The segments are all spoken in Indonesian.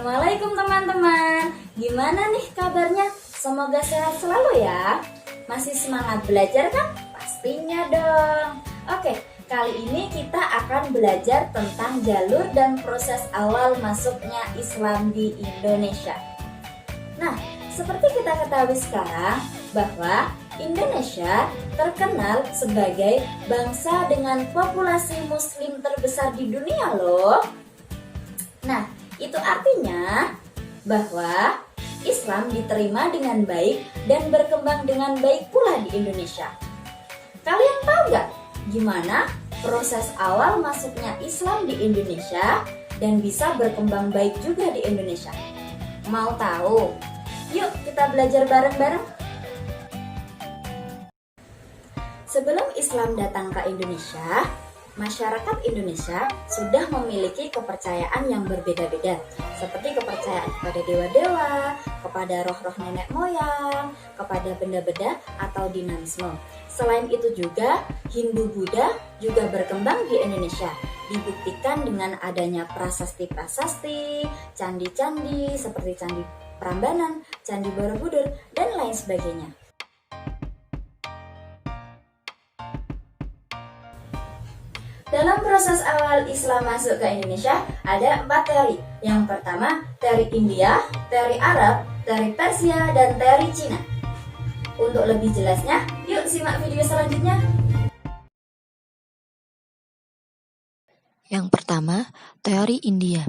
Assalamualaikum teman-teman. Gimana nih kabarnya? Semoga sehat selalu ya. Masih semangat belajar kan? Pastinya dong. Oke, kali ini kita akan belajar tentang jalur dan proses awal masuknya Islam di Indonesia. Nah, seperti kita ketahui sekarang bahwa Indonesia terkenal sebagai bangsa dengan populasi muslim terbesar di dunia loh. Nah, itu artinya bahwa Islam diterima dengan baik dan berkembang dengan baik pula di Indonesia. Kalian tahu nggak gimana proses awal masuknya Islam di Indonesia dan bisa berkembang baik juga di Indonesia? Mau tahu? Yuk kita belajar bareng-bareng. Sebelum Islam datang ke Indonesia, masyarakat Indonesia sudah memiliki kepercayaan yang berbeda-beda, seperti kepercayaan kepada dewa-dewa, kepada roh-roh nenek moyang, kepada benda-benda atau dinamisme. Selain itu juga, Hindu-Buddha juga berkembang di Indonesia, dibuktikan dengan adanya prasasti-prasasti, candi-candi seperti Candi Prambanan, Candi Borobudur, dan lain sebagainya. Dalam proses awal Islam masuk ke Indonesia, ada 4 teori. Yang pertama, teori India, teori Arab, teori Persia, dan teori Cina. Untuk lebih jelasnya, yuk simak video selanjutnya. Yang pertama, teori India.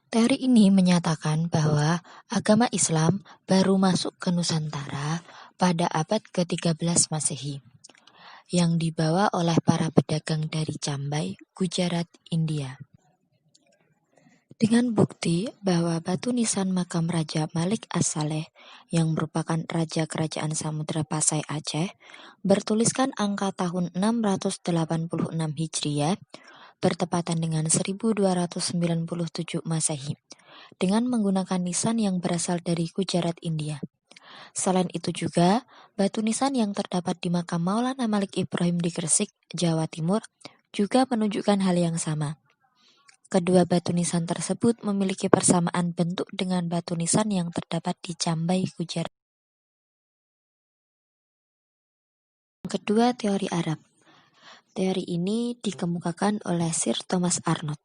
Teori ini menyatakan bahwa agama Islam baru masuk ke Nusantara pada abad ke-13 Masehi, yang dibawa oleh para pedagang dari Cambai, Gujarat, India. Dengan bukti bahwa batu nisan makam Raja Malik As-Saleh, yang merupakan Raja Kerajaan Samudra Pasai Aceh, bertuliskan angka tahun 686 Hijriah, bertepatan dengan 1297 Masehi, dengan menggunakan nisan yang berasal dari Gujarat, India. Selain itu juga, batu nisan yang terdapat di makam Maulana Malik Ibrahim di Gresik, Jawa Timur, juga menunjukkan hal yang sama. Kedua batu nisan tersebut memiliki persamaan bentuk dengan batu nisan yang terdapat di Cambai, Gujarat. Kedua, teori Arab. Teori ini dikemukakan oleh Sir Thomas Arnold,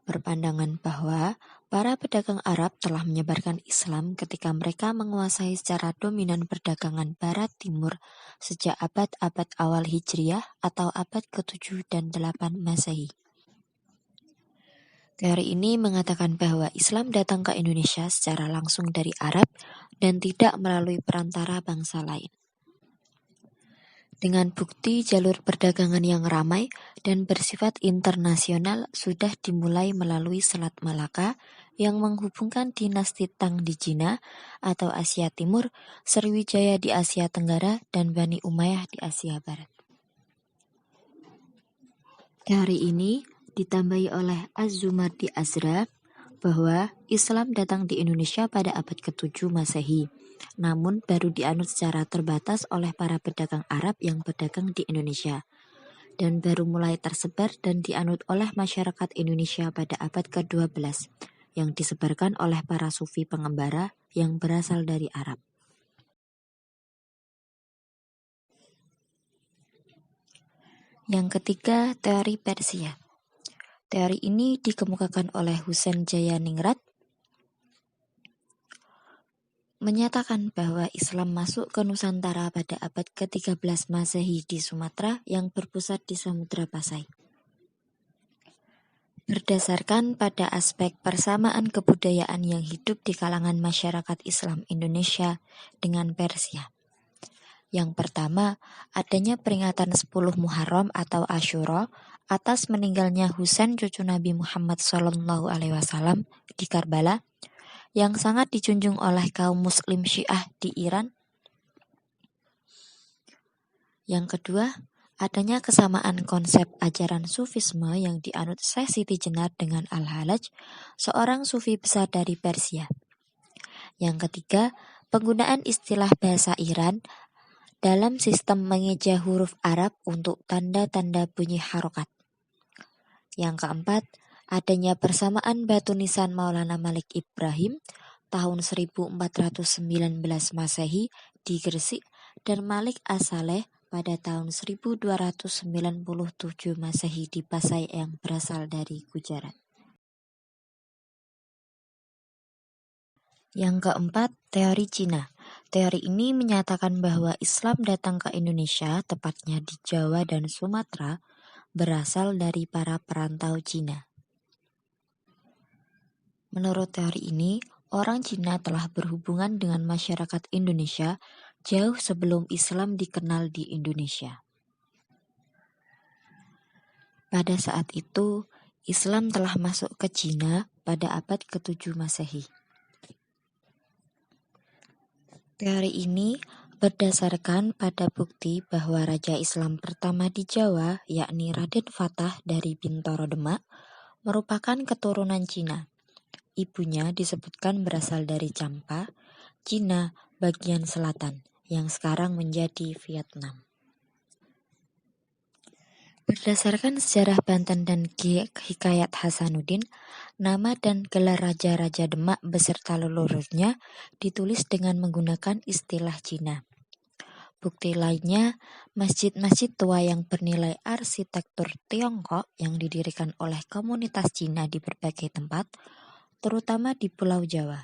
berpandangan bahwa para pedagang Arab telah menyebarkan Islam ketika mereka menguasai secara dominan perdagangan Barat Timur sejak abad-abad awal Hijriah atau abad ke-7 dan 8 Masehi. Teori ini mengatakan bahwa Islam datang ke Indonesia secara langsung dari Arab dan tidak melalui perantara bangsa lain. Dengan bukti jalur perdagangan yang ramai dan bersifat internasional sudah dimulai melalui Selat Malaka yang menghubungkan dinasti Tang di Cina atau Asia Timur, Sriwijaya di Asia Tenggara, dan Bani Umayyah di Asia Barat. Teori ini ditambahi oleh Az-Zumardi Azra bahwa Islam datang di Indonesia pada abad ke-7 Masehi, namun baru dianut secara terbatas oleh para pedagang Arab yang berdagang di Indonesia, dan baru mulai tersebar dan dianut oleh masyarakat Indonesia pada abad ke-12, yang disebarkan oleh para sufi pengembara yang berasal dari Arab. Yang ketiga, teori Persia. Teori ini dikemukakan oleh Husain Jayaningrat, menyatakan bahwa Islam masuk ke Nusantara pada abad ke-13 Masehi di Sumatera yang berpusat di Samudra Pasai. Berdasarkan pada aspek persamaan kebudayaan yang hidup di kalangan masyarakat Islam Indonesia dengan Persia. Yang pertama, adanya peringatan 10 Muharram atau Asyura atas meninggalnya Husain cucu Nabi Muhammad SAW di Karbala, yang sangat dijunjung oleh kaum muslim Syiah di Iran. Yang kedua, adanya kesamaan konsep ajaran Sufisme yang dianut Syekh Siti Jenar dengan Al-Halaj, seorang sufi besar dari Persia. Yang ketiga, penggunaan istilah bahasa Iran dalam sistem mengeja huruf Arab untuk tanda-tanda bunyi harokat. Yang keempat, adanya persamaan batu nisan Maulana Malik Ibrahim tahun 1419 Masehi di Gresik dan Malik As-Saleh pada tahun 1297 Masehi di Pasai yang berasal dari Gujarat. Yang keempat, teori Cina. Teori ini menyatakan bahwa Islam datang ke Indonesia, tepatnya di Jawa dan Sumatera, berasal dari para perantau Cina. Menurut teori ini, orang Cina telah berhubungan dengan masyarakat Indonesia jauh sebelum Islam dikenal di Indonesia. Pada saat itu, Islam telah masuk ke Cina pada abad ke-7 Masehi. Teori ini berdasarkan pada bukti bahwa Raja Islam pertama di Jawa, yakni Raden Fatah dari Bintoro Demak, merupakan keturunan Cina. Ibunya disebutkan berasal dari Champa, Cina bagian selatan, yang sekarang menjadi Vietnam. Berdasarkan sejarah Banten dan Hikayat Hasanuddin, nama dan gelar Raja-Raja Demak beserta leluhurnya ditulis dengan menggunakan istilah Cina. Bukti lainnya, masjid-masjid tua yang bernilai arsitektur Tiongkok yang didirikan oleh komunitas Cina di berbagai tempat, terutama di Pulau Jawa.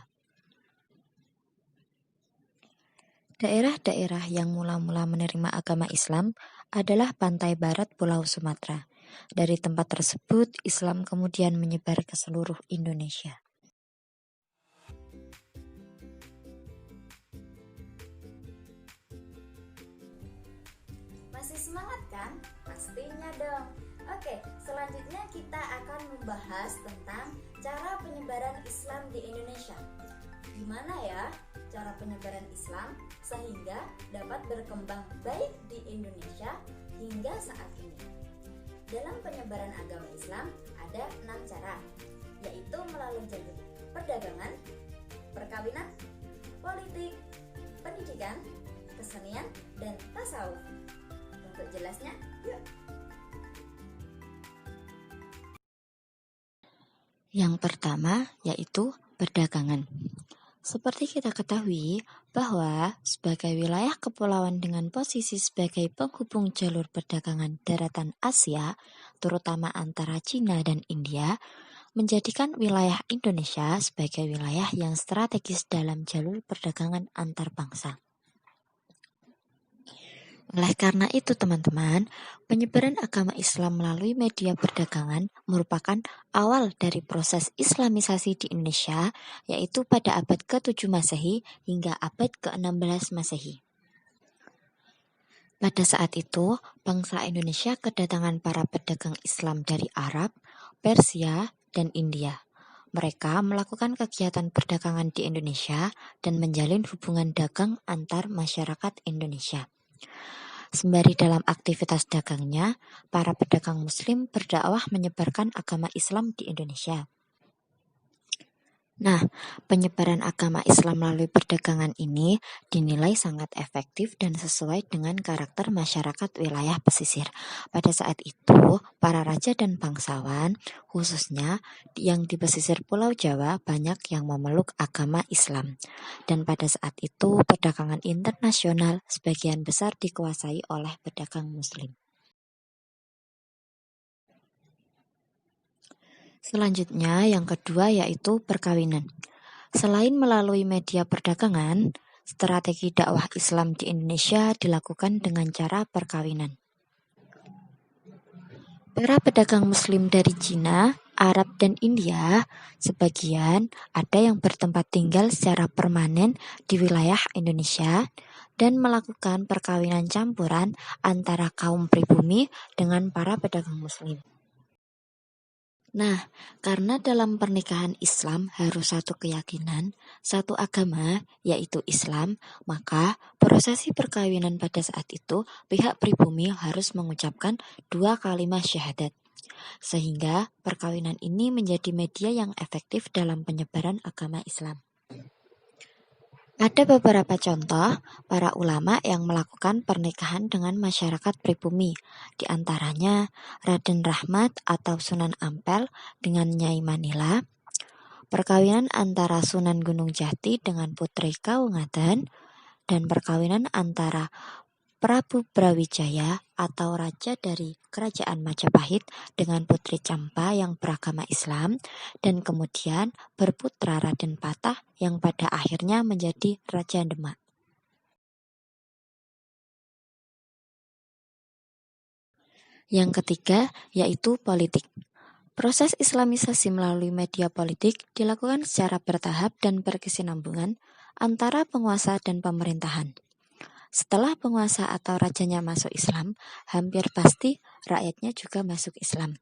Daerah-daerah yang mula-mula menerima agama Islam adalah pantai barat Pulau Sumatera. Dari tempat tersebut, Islam kemudian menyebar ke seluruh Indonesia. Masih semangat kan? Pastinya dong. Oke, selanjutnya kita akan membahas tentang cara penyebaran Islam di Indonesia. Gimana ya cara penyebaran Islam sehingga dapat berkembang baik di Indonesia hingga saat ini? Dalam penyebaran agama Islam ada 6 cara, yaitu melalui jalur perdagangan, perkawinan, politik, pendidikan, kesenian, dan tasawuf. Untuk jelasnya, yuk. Yang pertama yaitu perdagangan. Seperti kita ketahui bahwa sebagai wilayah kepulauan dengan posisi sebagai penghubung jalur perdagangan daratan Asia, terutama antara Cina dan India, menjadikan wilayah Indonesia sebagai wilayah yang strategis dalam jalur perdagangan antar bangsa. Oleh karena itu teman-teman, penyebaran agama Islam melalui media perdagangan merupakan awal dari proses Islamisasi di Indonesia, yaitu pada abad ke-7 Masehi hingga abad ke-16 Masehi. Pada saat itu, bangsa Indonesia kedatangan para pedagang Islam dari Arab, Persia, dan India. Mereka melakukan kegiatan perdagangan di Indonesia dan menjalin hubungan dagang antar masyarakat Indonesia. Sembari dalam aktivitas dagangnya, para pedagang Muslim berdakwah menyebarkan agama Islam di Indonesia. Nah, penyebaran agama Islam melalui perdagangan ini dinilai sangat efektif dan sesuai dengan karakter masyarakat wilayah pesisir. Pada saat itu, para raja dan bangsawan, khususnya yang di pesisir Pulau Jawa, banyak yang memeluk agama Islam. Dan pada saat itu, perdagangan internasional sebagian besar dikuasai oleh pedagang Muslim. Selanjutnya, yang kedua yaitu perkawinan. Selain melalui media perdagangan, strategi dakwah Islam di Indonesia dilakukan dengan cara perkawinan. Para pedagang Muslim dari Cina, Arab, dan India, sebagian ada yang bertempat tinggal secara permanen di wilayah Indonesia dan melakukan perkawinan campuran antara kaum pribumi dengan para pedagang Muslim. Nah, karena dalam pernikahan Islam harus satu keyakinan, satu agama, yaitu Islam, maka prosesi perkawinan pada saat itu pihak pribumi harus mengucapkan 2 kalimat syahadat. Sehingga perkawinan ini menjadi media yang efektif dalam penyebaran agama Islam. Ada beberapa contoh para ulama yang melakukan pernikahan dengan masyarakat pribumi, di antaranya Raden Rahmat atau Sunan Ampel dengan Nyai Manila, perkawinan antara Sunan Gunung Jati dengan Putri Kaungadan, dan perkawinan antara Prabu Brawijaya atau raja dari Kerajaan Majapahit dengan Putri Campa yang beragama Islam, dan kemudian berputra Raden Patah yang pada akhirnya menjadi Raja Demak. Yang ketiga yaitu politik. Proses Islamisasi melalui media politik dilakukan secara bertahap dan berkesinambungan antara penguasa dan pemerintahan. Setelah penguasa atau rajanya masuk Islam, hampir pasti rakyatnya juga masuk Islam.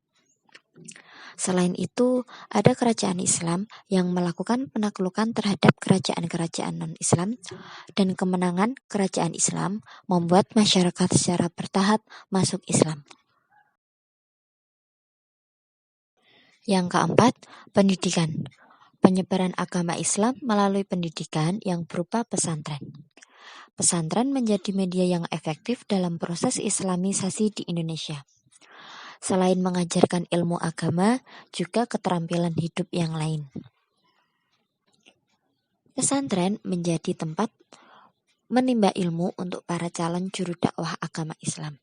Selain itu, ada kerajaan Islam yang melakukan penaklukan terhadap kerajaan-kerajaan non-Islam, dan kemenangan kerajaan Islam membuat masyarakat secara bertahap masuk Islam. Yang keempat, pendidikan. Penyebaran agama Islam melalui pendidikan yang berupa pesantren. Pesantren menjadi media yang efektif dalam proses Islamisasi di Indonesia. Selain mengajarkan ilmu agama, juga keterampilan hidup yang lain. Pesantren menjadi tempat menimba ilmu untuk para calon juru dakwah agama Islam.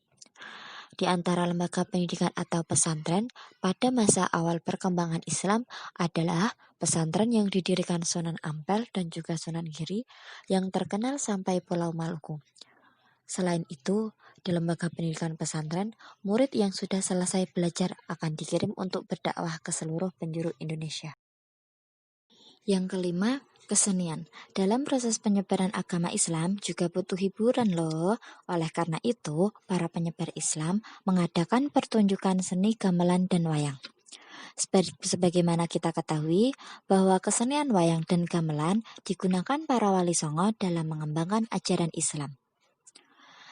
Di antara lembaga pendidikan atau pesantren pada masa awal perkembangan Islam adalah pesantren yang didirikan Sunan Ampel dan juga Sunan Giri yang terkenal sampai Pulau Maluku. Selain itu, di lembaga pendidikan pesantren, murid yang sudah selesai belajar akan dikirim untuk berdakwah ke seluruh penjuru Indonesia. Yang kelima, kesenian. Dalam proses penyebaran agama Islam juga butuh hiburan loh. Oleh karena itu, para penyebar Islam mengadakan pertunjukan seni gamelan dan wayang. Sebagaimana kita ketahui bahwa kesenian wayang dan gamelan digunakan para wali songo dalam mengembangkan ajaran Islam.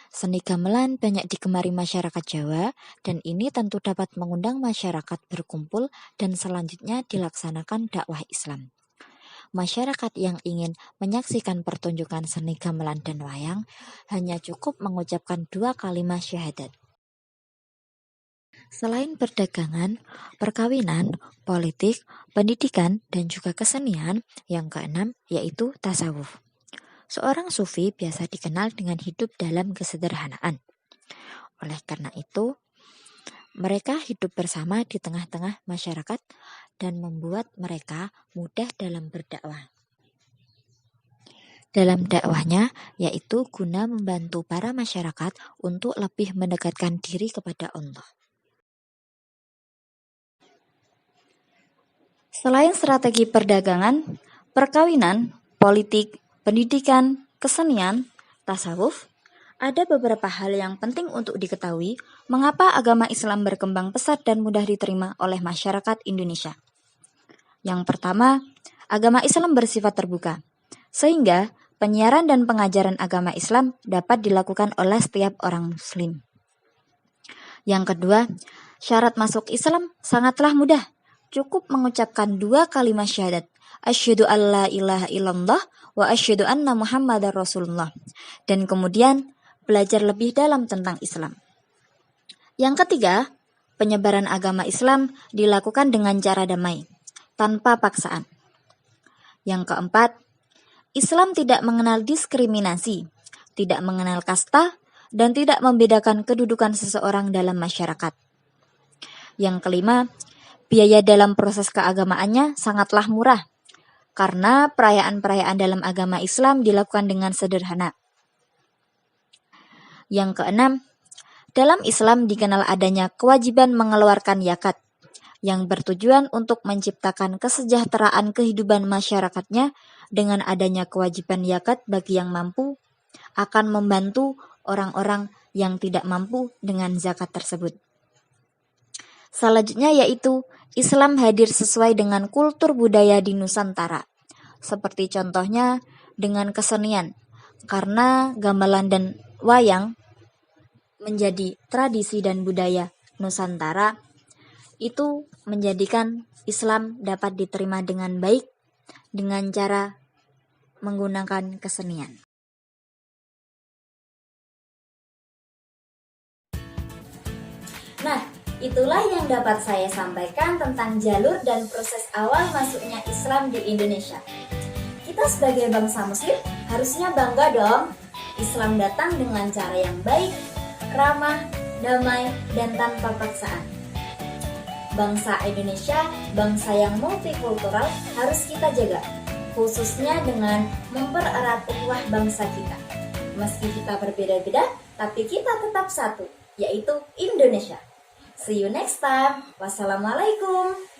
Seni gamelan banyak digemari masyarakat Jawa, dan ini tentu dapat mengundang masyarakat berkumpul dan selanjutnya dilaksanakan dakwah Islam. Masyarakat yang ingin menyaksikan pertunjukan seni gamelan dan wayang hanya cukup mengucapkan 2 kalimat syahadat. Selain perdagangan, perkawinan, politik, pendidikan, dan juga kesenian, yang keenam yaitu tasawuf. Seorang sufi biasa dikenal dengan hidup dalam kesederhanaan. Oleh karena itu, mereka hidup bersama di tengah-tengah masyarakat dan membuat mereka mudah dalam berdakwah. Dalam dakwahnya, yaitu guna membantu para masyarakat untuk lebih mendekatkan diri kepada Allah. Selain strategi perdagangan, perkawinan, politik, pendidikan, kesenian, tasawuf, ada beberapa hal yang penting untuk diketahui mengapa agama Islam berkembang pesat dan mudah diterima oleh masyarakat Indonesia. Yang pertama, agama Islam bersifat terbuka, sehingga penyiaran dan pengajaran agama Islam dapat dilakukan oleh setiap orang Muslim. Yang kedua, syarat masuk Islam sangatlah mudah. Cukup mengucapkan 2 kalimat syahadat. Asyhadu alla ilaha illallah wa asyhadu anna Muhammadar Rasulullah. Dan kemudian belajar lebih dalam tentang Islam. Yang ketiga, penyebaran agama Islam dilakukan dengan cara damai, tanpa paksaan. Yang keempat, Islam tidak mengenal diskriminasi, tidak mengenal kasta, dan tidak membedakan kedudukan seseorang dalam masyarakat. Yang kelima, biaya dalam proses keagamaannya sangatlah murah, karena perayaan-perayaan dalam agama Islam dilakukan dengan sederhana. Yang keenam, dalam Islam dikenal adanya kewajiban mengeluarkan zakat, yang bertujuan untuk menciptakan kesejahteraan kehidupan masyarakatnya. Dengan adanya kewajiban zakat bagi yang mampu, akan membantu orang-orang yang tidak mampu dengan zakat tersebut. Selanjutnya yaitu Islam hadir sesuai dengan kultur budaya di Nusantara, seperti contohnya dengan kesenian, karena gamelan dan wayang menjadi tradisi dan budaya Nusantara, itu menjadikan Islam dapat diterima dengan baik dengan cara menggunakan kesenian. Nah, itulah yang dapat saya sampaikan tentang jalur dan proses awal masuknya Islam di Indonesia. Kita sebagai bangsa Muslim harusnya bangga dong. Islam datang dengan cara yang baik, ramah, damai, dan tanpa paksaan. Bangsa Indonesia, bangsa yang multikultural harus kita jaga, khususnya dengan mempererat ukhuwah bangsa kita. Meski kita berbeda-beda, tapi kita tetap satu, yaitu Indonesia. See you next time. Wassalamualaikum.